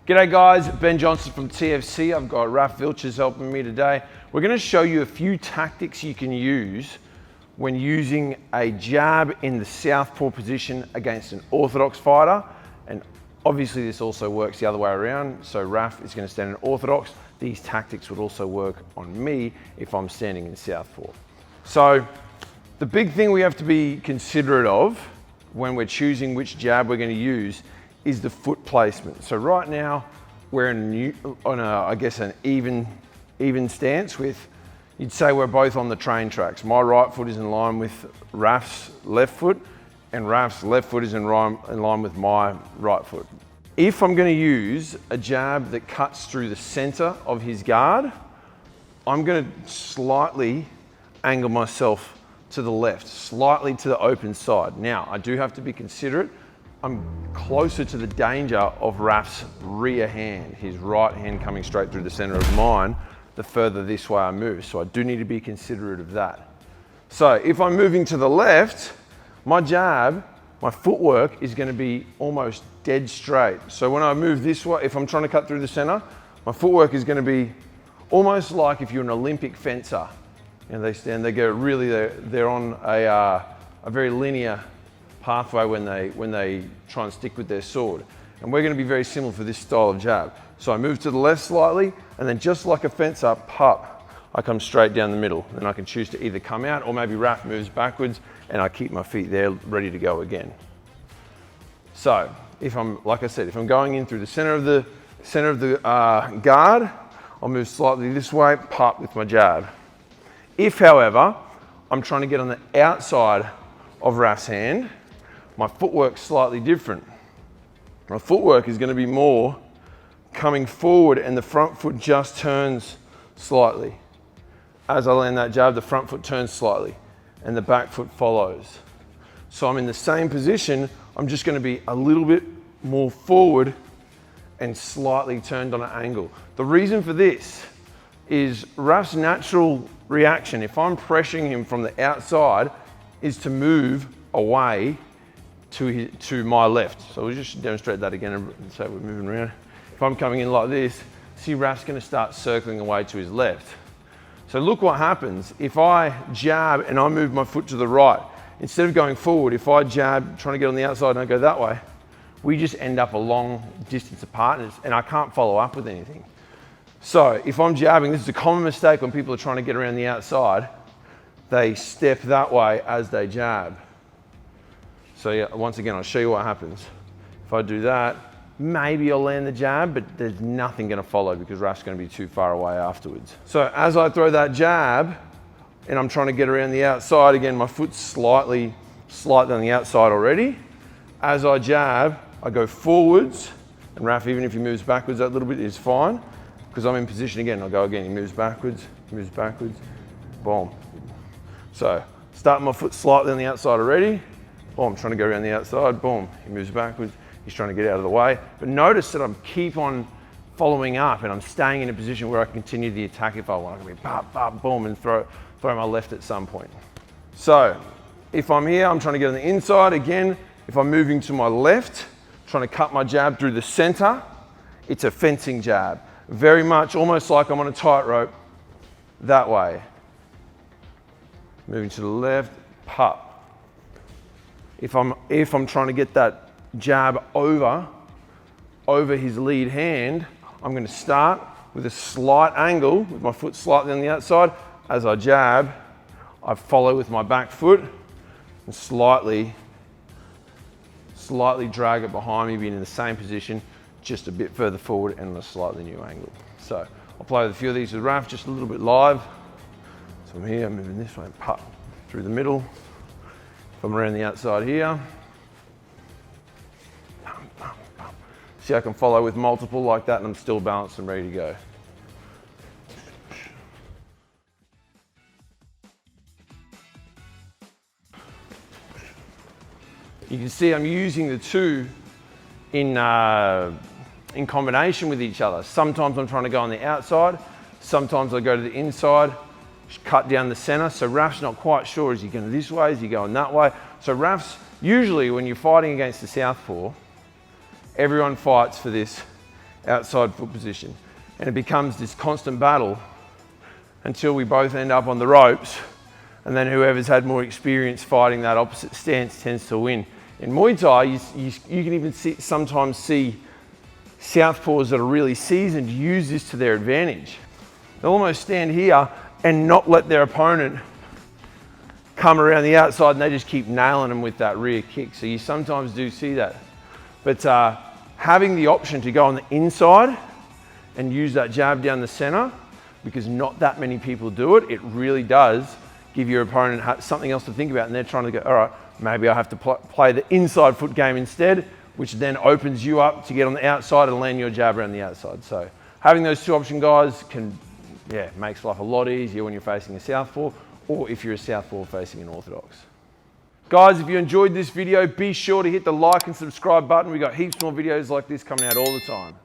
G'day guys, Ben Johnson from TFC. I've got Raf Vilches helping me today. We're going to show you a few tactics you can use when using a jab in the southpaw position against an orthodox fighter. And obviously this also works the other way around. So Raf is going to stand in orthodox. These tactics would also work on me if I'm standing in southpaw. So the big thing we have to be considerate of when we're choosing which jab we're going to use is the foot placement. So right now we're I guess an even stance with, you'd say we're both on the train tracks. My right foot is in line with Raf's left foot and Raf's left foot is in line with my right foot. If I'm going to use a jab that cuts through the center of his guard, I'm going to slightly angle myself to the left, slightly to the open side. Now, I do have to be considerate. I'm closer to the danger of Raf's rear hand, his right hand coming straight through the center of mine, the further this way I move. So I do need to be considerate of that. So if I'm moving to the left, my jab, my footwork is going to be almost dead straight. So when I move this way, if I'm trying to cut through the center, my footwork is going to be almost like if you're an Olympic fencer. And they stand, they go really, they're on a very linear pathway when they try and stick with their sword. And we're going to be very similar for this style of jab. So I move to the left slightly, and then just like a fencer, pop, I come straight down the middle. Then I can choose to either come out, or maybe Raf moves backwards, and I keep my feet there ready to go again. So if I'm, like I said, if I'm going in through the center of the guard, I'll move slightly this way, pop with my jab. If, however, I'm trying to get on the outside of Raf's hand, my footwork's slightly different. My footwork is going to be more coming forward and the front foot just turns slightly. As I land that jab, the front foot turns slightly and the back foot follows. So I'm in the same position, I'm just going to be a little bit more forward and slightly turned on an angle. The reason for this is Raf's natural reaction, if I'm pressuring him from the outside, is to move away to my left. So we'll just demonstrate that again and say we're moving around. If I'm coming in like this, see Raf's going to start circling away to his left. So look what happens. If I jab and I move my foot to the right, instead of going forward, if I jab, trying to get on the outside and I go that way, we just end up a long distance apart and I can't follow up with anything. So if I'm jabbing, this is a common mistake when people are trying to get around the outside, they step that way as they jab. So yeah, once again, I'll show you what happens. If I do that, maybe I'll land the jab, but there's nothing going to follow because Raf's going to be too far away afterwards. So as I throw that jab and I'm trying to get around the outside, again, my foot's slightly on the outside already. As I jab, I go forwards, and Raf, even if he moves backwards that little bit, is fine because I'm in position again. I'll go again, he moves backwards, boom. So start my foot slightly on the outside already. Boom, trying to go around the outside, boom, he moves backwards, he's trying to get out of the way. But notice that I keep on following up and I'm staying in a position where I can continue the attack if I want. I can be pop, pop, boom, and throw my left at some point. So if I'm here, I'm trying to get on the inside. Again, if I'm moving to my left, trying to cut my jab through the center, it's a fencing jab. Very much almost like I'm on a tightrope that way. Moving to the left, pop. If I'm trying to get that jab over his lead hand, I'm going to start with a slight angle, with my foot slightly on the outside. As I jab, I follow with my back foot and slightly drag it behind me, being in the same position, just a bit further forward and a slightly new angle. So I'll play with a few of these with Raf, just a little bit live. So I'm here, I'm moving this way, pop through the middle. If I'm around the outside here, see I can follow with multiple like that and I'm still balanced and ready to go. You can see I'm using the two in combination with each other. Sometimes I'm trying to go on the outside, sometimes I go to the inside, cut down the center. So Raf's not quite sure, is he going this way, is he going that way? So Raf's, usually when you're fighting against the southpaw, everyone fights for this outside foot position. And it becomes this constant battle until we both end up on the ropes, and then whoever's had more experience fighting that opposite stance tends to win. In Muay Thai, you can even sometimes see southpaws that are really seasoned use this to their advantage. They'll almost stand here and not let their opponent come around the outside, and they just keep nailing them with that rear kick. So you sometimes do see that. But having the option to go on the inside and use that jab down the center, because not that many people do it, it really does give your opponent something else to think about, and they're trying to go, all right, maybe I have to play the inside foot game instead, which then opens you up to get on the outside and land your jab around the outside. So having those two option guys makes life a lot easier when you're facing a southpaw, or if you're a southpaw facing an orthodox. Guys, if you enjoyed this video, be sure to hit the like and subscribe button. We've got heaps more videos like this coming out all the time.